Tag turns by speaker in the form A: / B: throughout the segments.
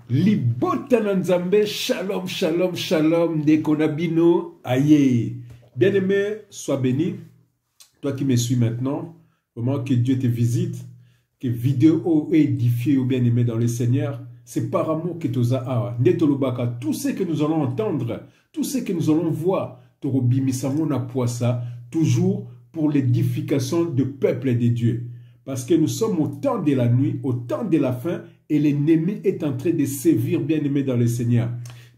A: Libota na Nzambe, shalom, shalom, shalom, Nekonabino, aïe. Bien-aimé, sois béni. Toi qui me suis maintenant, vraiment que Dieu te visite, que vidéo est édifiée ou bien-aimé dans le Seigneur. C'est par amour que tu as. Netolobaka, tout ce que nous allons entendre, tout ce que nous allons voir, Torobimisamona Poissa, toujours pour l'édification du peuple de Dieu. Parce que nous sommes au temps de la nuit, au temps de la fin, et l'ennemi est en train de sévir, bien-aimé dans le Seigneur.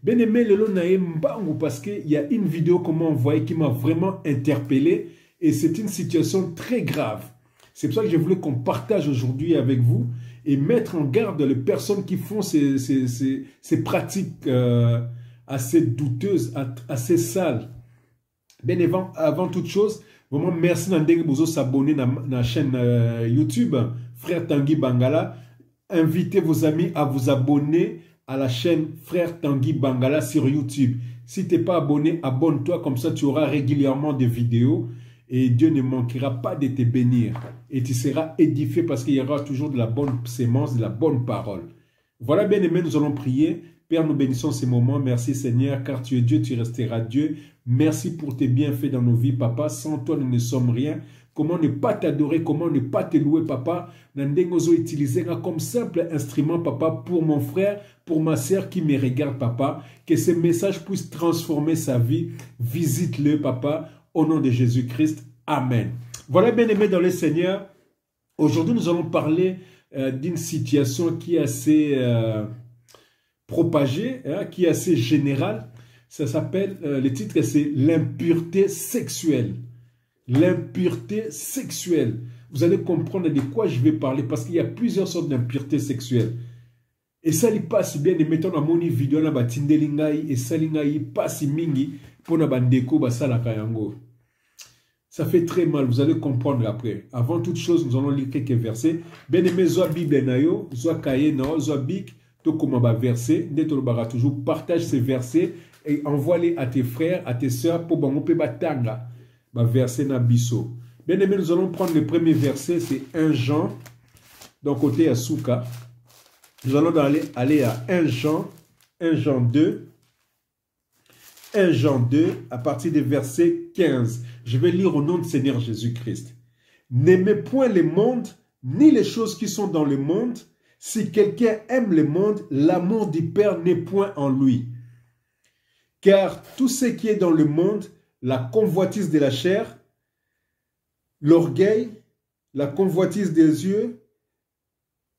A: Bien-aimé, le Mbangu, parce qu'il y a une vidéo qu'on m'a envoyée qui m'a vraiment interpellé, et c'est une situation très grave. C'est pour ça que je voulais qu'on partage aujourd'hui avec vous et mettre en garde les personnes qui font ces pratiques assez douteuses, assez sales. Bien avant toute chose, vraiment merci de s'abonner à la chaîne YouTube, Frère Tanguy Bangala. Invitez vos amis à vous abonner à la chaîne Frère Tanguy Bangala sur YouTube. Si tu n'es pas abonné, abonne-toi, comme ça tu auras régulièrement des vidéos et Dieu ne manquera pas de te bénir. Et tu seras édifié parce qu'il y aura toujours de la bonne sémence, de la bonne parole. Voilà, bien aimé, nous allons prier. Père, nous bénissons ces moments. Merci Seigneur, car tu es Dieu, tu resteras Dieu. Merci pour tes bienfaits dans nos vies, Papa. Sans toi, nous ne sommes rien. Comment ne pas t'adorer, comment ne pas te louer, Papa. Nandengozo utiliser comme simple instrument, Papa, pour mon frère, pour ma sœur qui me regarde, Papa. Que ce message puisse transformer sa vie. Visite-le, Papa, au nom de Jésus-Christ. Amen. Voilà, bien aimé dans le Seigneur. Aujourd'hui, nous allons parler d'une situation qui est assez propagée, hein, qui est assez générale. Ça s'appelle, le titre c'est l'impureté sexuelle. L'impureté sexuelle. Vous allez comprendre de quoi je vais parler parce qu'il y a plusieurs sortes d'impureté sexuelle. Et ça lui passe bien, et mettons dans mon vidéo, na batindelingai, et ça lui passe mingi, pour na bandeko, basala kayango. Ça fait très mal, vous allez comprendre après. Avant toute chose, nous allons lire quelques versets. Bien aimé, zoa Bible nayo, zoa kaye nao, zoa bik, to comment va verser, netolobara toujours, partage ces versets et envoie-les à tes frères, à tes sœurs, pour bangope batanga. Verset Nabiso. Bien aimé, nous allons prendre le premier verset, c'est 1 Jean, donc côté Asuka. Nous allons aller à 1 Jean 2, 1 Jean 2, à partir du verset 15. Je vais lire au nom du Seigneur Jésus-Christ. N'aimez point le monde, ni les choses qui sont dans le monde. Si quelqu'un aime le monde, l'amour du Père n'est point en lui. Car tout ce qui est dans le monde, la convoitise de la chair, l'orgueil, la convoitise des yeux,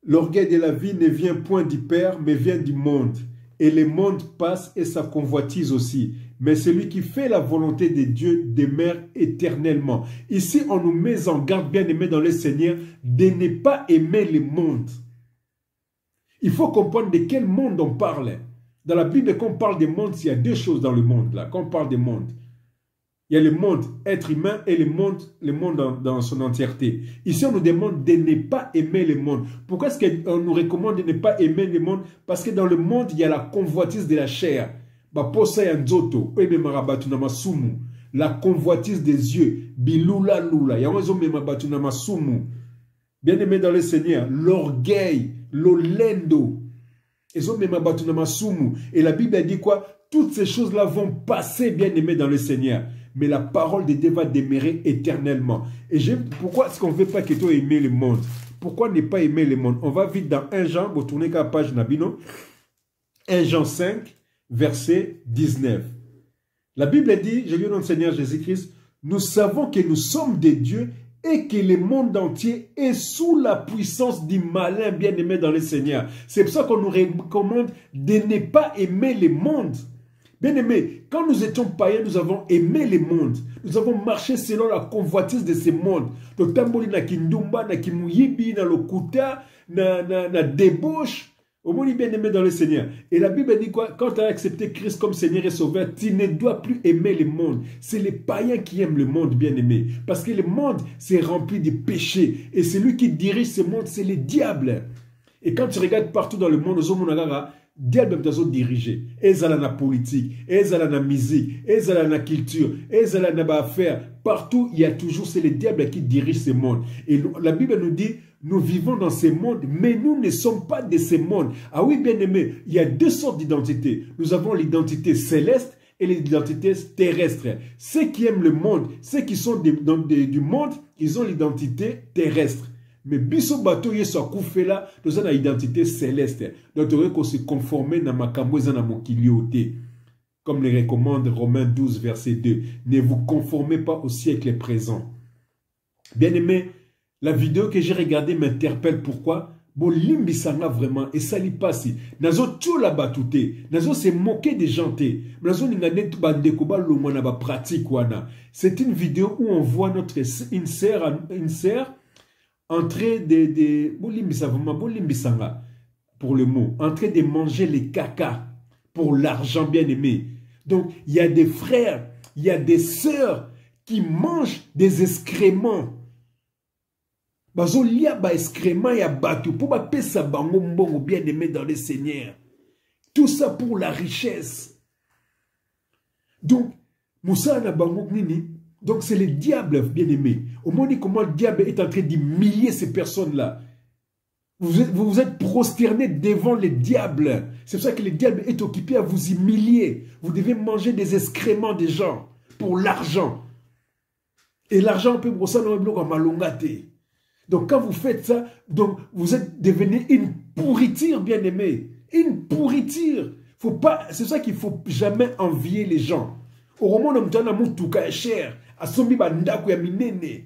A: l'orgueil de la vie ne vient point du Père, mais vient du monde. Et le monde passe et sa convoitise aussi. Mais celui qui fait la volonté de Dieu demeure éternellement. Ici, on nous met en garde, bien aimé dans le Seigneur, de ne pas aimer le monde. Il faut comprendre de quel monde on parle. Dans la Bible, quand on parle de monde, il y a deux choses dans le monde. Là. Quand on parle de monde, il y a le monde être humain et le monde dans son entièreté. Ici, on nous demande de ne pas aimer le monde. Pourquoi est-ce qu'on nous recommande de ne pas aimer le monde? Parce que dans le monde, il y a la convoitise de la chair. La convoitise des yeux. Bien aimé dans le Seigneur, l'orgueil, l'olendo. Et la Bible dit quoi? Toutes ces choses-là vont passer, bien aimé dans le Seigneur. Mais la parole de Dieu va demeurer éternellement. Et pourquoi est-ce qu'on ne veut pas que toi aimer le monde? Pourquoi ne pas aimer le monde? On va vite dans 1 Jean, vous tournez qu'à la page Nabino. 1 Jean 5, verset 19. La Bible dit, je lis au nom du Seigneur Jésus-Christ, nous savons que nous sommes des dieux et que le monde entier est sous la puissance du malin bien-aimé dans le Seigneur. C'est pour ça qu'on nous recommande de ne pas aimer le monde. Bien-aimé, quand nous étions païens, nous avons aimé le monde. Nous avons marché selon la convoitise de ce monde. Le tamboli na kindumba, na kimuyibi, na lokuta, na débauche. Au monde bien-aimé dans le Seigneur. Et la Bible dit quoi? Quand tu as accepté Christ comme Seigneur et Sauveur, tu ne dois plus aimer le monde. C'est les païens qui aiment le monde, bien-aimé. Parce que le monde, c'est rempli de péchés. Et celui qui dirige ce monde, c'est le diable. Et quand tu regardes partout dans le monde, diable mtazo dirigé. Ezala na politique, ezala na musique, ezala na culture, ezala na affaires. Partout, il y a toujours, c'est le diable qui dirige ce monde. Et la Bible nous dit, nous vivons dans ce monde, mais nous ne sommes pas de ce monde. Ah oui, bien aimé, il y a deux sortes d'identités. Nous avons l'identité céleste et l'identité terrestre. Ceux qui aiment le monde, ceux qui sont du monde, ils ont l'identité terrestre. Mais biso bato yeso akufe là, nous avons l'identité céleste. Donc il faut se conformer na makambo na mokiliote. Comme le recommande Romains 12, verset 2. Ne vous conformez pas au siècle présent. Bien aimé, la vidéo que j'ai regardée m'interpelle. Pourquoi? Bon, limbisanga vraiment, et ça li passe. Nazo tout la batouté, nazo se moquer des gens, nazo n'ingane tout bandeko ba lomona ba pratique wana. C'est une vidéo où on voit une sœur en train de bon limbisanga pour le mot, en train de manger les caca pour l'argent, bien aimé. Donc il y a des frères, il y a des sœurs qui mangent des excréments. Bazo lia ba excréments ya batu pour ba pesa bango mbongo bien aimé dans le Seigneur. Tout ça pour la richesse. Donc Moussa na bango nini. Donc c'est le diable bien aimé. Au moins comment le diable est en train d'humilier ces personnes-là. Vous vous êtes prosterné devant le diable. C'est pour ça que le diable est occupé à vous humilier. Vous devez manger des excréments des gens pour l'argent. Et l'argent peut pour ça dans malongate. Donc quand vous faites ça, donc vous êtes devenu une pourriture, bien aimé. Une pourriture. Faut pas, c'est ça qu'il ne faut jamais envier les gens. Au roman de Mtana Moutuka est cher. Asombi bandako ya minene.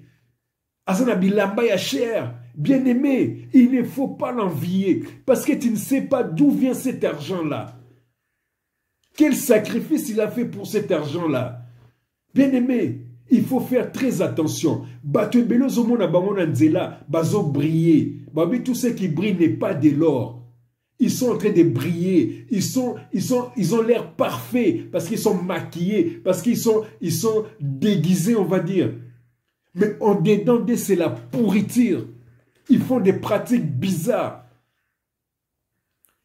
A: Asana bilamba ya cher. Bien aimé, il ne faut pas l'envier. Parce que tu ne sais pas d'où vient cet argent-là. Quel sacrifice il a fait pour cet argent-là. Bien aimé, il faut faire très attention. Bato belozo mona bamona nzela, bazo briller. Babi tout ce qui brille n'est pas de l'or. Ils sont en train de briller. Ils ont l'air parfaits parce qu'ils sont maquillés, parce qu'ils sont déguisés, on va dire. Mais en dedans, c'est la pourriture. Ils font des pratiques bizarres.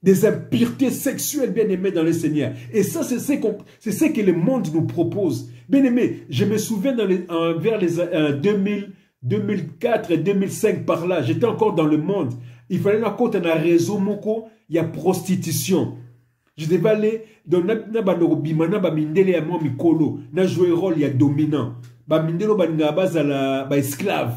A: Des impuretés sexuelles, bien aimées dans le Seigneur. Et ça, c'est ce que le monde nous propose. Bien aimé, je me souviens vers les 2004 et 2005 par là, j'étais encore dans le monde. Il fallait qu'on compte un réseau moko, il y a prostitution. Je devais aller dans Bimana Bamindele à moi Mikolo, na jouer rôle il y a dominant. Bamindelo banga bazala ba esclave.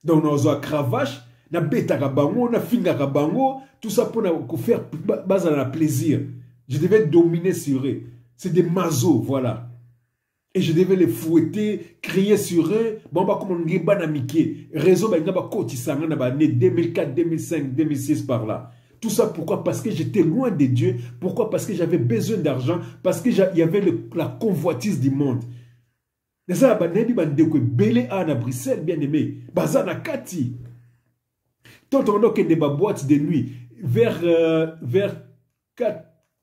A: Donc on a cravache, na beta kabango, na finga kabango, tout ça pour faire bazala plaisir. Je devais dominer sur eux. C'est des mazos, voilà. Et je devais les fouetter, crier sur eux. Bon, bah, comme on dit, banamike. Réseau, bah, il y a 2004, 2005, 2006 par là. Tout ça, pourquoi? Parce que j'étais loin de Dieu. Pourquoi? Parce que j'avais besoin d'argent. Parce qu'il y avait la convoitise du monde. Mais ça, bah, nebi, bah, ndeko, belé à Bruxelles, bien aimé. Bazana Kati. Tant on a que des boîtes de nuit, vers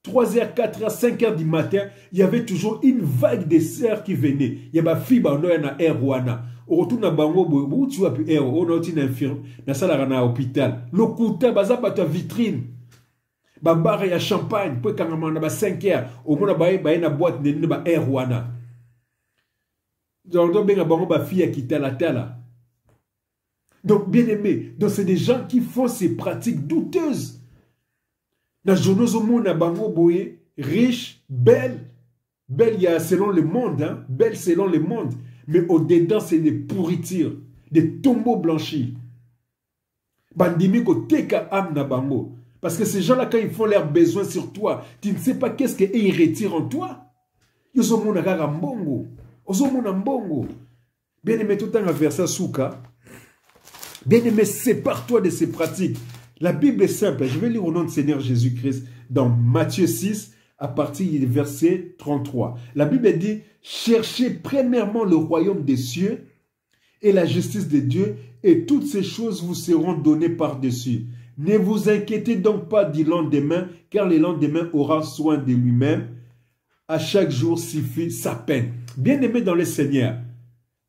A: 3h, 4h, 5h du matin, il y avait toujours une vague de sœurs qui venaient. Il y avait des filles qui étaient en Erwana. Au retour de Bango, où tu as pu être, on a été infirme, dans la hôpital. Le couteau, baza ta vitrine. Bambara ya champagne, puis quand on a 5h, au moins on a une boîte de Erwana. Donc, on a Bango, fille qui la tala. Donc, bien aimé, c'est des gens qui font ces pratiques douteuses. Dans le monde, bango boye, riche, belle, selon le monde, hein, belle selon le monde, mais au-dedans, c'est des pourritures, des tombeaux blanchis. Bandimi ko teka am na bango. Parce que ces gens-là, quand ils font leurs besoins sur toi, tu ne sais pas qu'est-ce qu'ils retirent en toi. Ils sont mon agara mbongo. Ils sont mon mbongo. Bien aimé, tout le temps à verset souka. Bien aimé, sépare-toi de ces pratiques. La Bible est simple. Je vais lire au nom du Seigneur Jésus-Christ dans Matthieu 6, à partir du verset 33. La Bible dit, cherchez premièrement le royaume des cieux et la justice de Dieu, et toutes ces choses vous seront données par-dessus. Ne vous inquiétez donc pas du lendemain, car le lendemain aura soin de lui-même. À chaque jour suffit sa peine. Bien-aimé dans le Seigneur,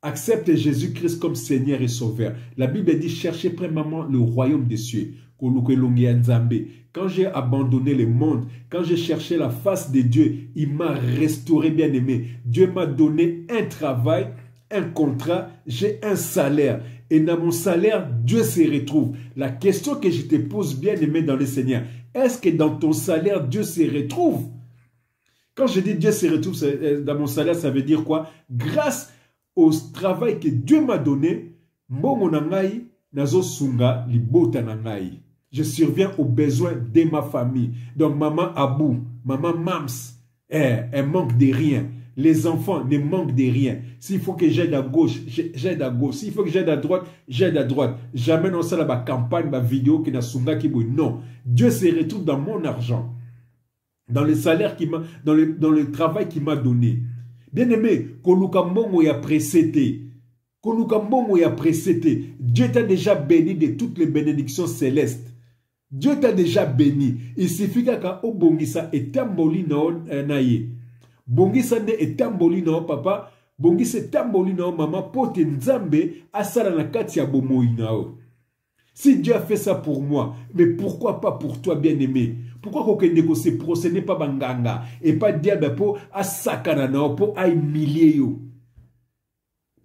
A: accepte Jésus-Christ comme Seigneur et Sauveur. La Bible dit, cherchez premièrement le royaume des cieux. Quand j'ai abandonné le monde, quand j'ai cherché la face de Dieu, il m'a restauré, bien-aimé. Dieu m'a donné un travail, un contrat, j'ai un salaire. Et dans mon salaire, Dieu se retrouve. La question que je te pose, bien-aimé dans le Seigneur, est-ce que dans ton salaire, Dieu se retrouve? Quand je dis Dieu se retrouve dans mon salaire, ça veut dire quoi? Grâce au travail que Dieu m'a donné, je surviens aux besoins de ma famille. Donc maman Abou, maman Mams, elle manque de rien. Les enfants ne manquent de rien. S'il faut que j'aide à gauche, j'aide à gauche. S'il faut que j'aide à droite, j'aide à droite. Jamais dans ça la campagne, ma vidéo qui n'a sunga qui non. Dieu se retrouve dans mon argent, dans le salaire qui m'a, dans le travail qu'il m'a donné. Bien aimé, koluka mbongo ya précédé. Dieu t'a déjà béni de toutes les bénédictions célestes. Dieu t'a déjà béni. Il suffit qu'à obongisa etamboli na ye. Bongisa ne etamboli na papa. Bongisa etamboli na maman pote nzambe asala na kati ya bomoi na o. Si Dieu a fait ça pour moi, mais pourquoi pas pour toi, bien-aimé? Pourquoi qu'on se procéder pas banganga et pas dire pour asakana na pour a humilier yo?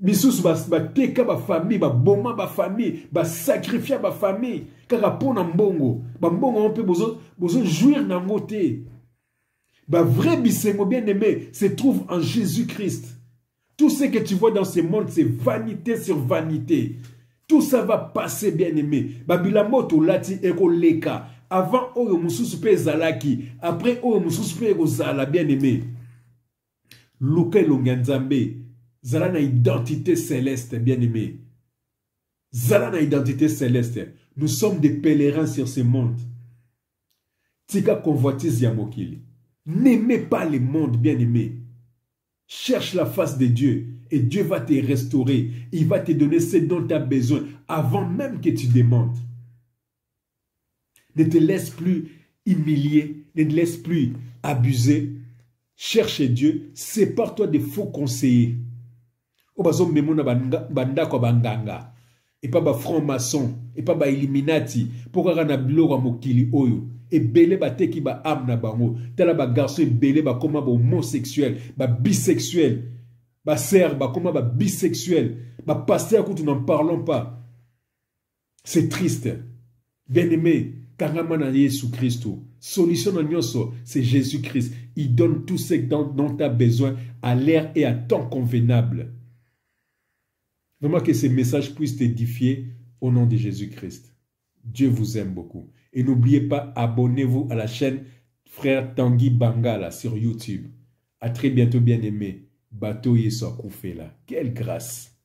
A: Bisous ba teka ba famille, ba boma ba famille, ba sacrifier ba famille, kaka pona mbongo. Ba mbongo on peut besoin jouir na ngote. Ba vrai bisengo bien-aimé se trouve en Jésus-Christ. Tout ce que tu vois dans ce monde, c'est vanité sur vanité. Tout ça va passer, bien-aimé. Babila moto lati eko leka. Avant oyo mususu pe zalaki, après oyo mususu pe eko zala, bien-aimé. Luke longanzambe. Zala na identité céleste, bien-aimé. Zala na identité céleste. Nous sommes des pèlerins sur ce monde. Tika convoitise yamokili. N'aimez pas le monde, bien-aimé. Cherche la face de Dieu et Dieu va te restaurer. Il va te donner ce dont tu as besoin avant même que tu demandes. Ne te laisse plus humilier, ne te laisse plus abuser. Cherche Dieu, sépare-toi des faux conseillers. Et pas franc-maçon, et pas illuminati. Pourquoi on a blora mokili oyo? Et belé ba teki ba âme na bango. Tala ba garçon belé ba koma ba homosexuel, ba bisexuel, ba sœur ba koma ba bisexuel, ba pasteur que nous n'en parlons pas. C'est triste. Bien-aimé, Karamana Yesu Christo. Solution dans Nyoso, c'est Jésus-Christ. Il donne tout ce dont tu as besoin à l'air et à temps convenable. Vraiment que ces messages puissent t'édifier au nom de Jésus-Christ. Dieu vous aime beaucoup. Et n'oubliez pas, abonnez-vous à la chaîne Frère Tanguy Bangala sur YouTube. À très bientôt, bien-aimés. Bateau Yesu Koufela. Quelle grâce!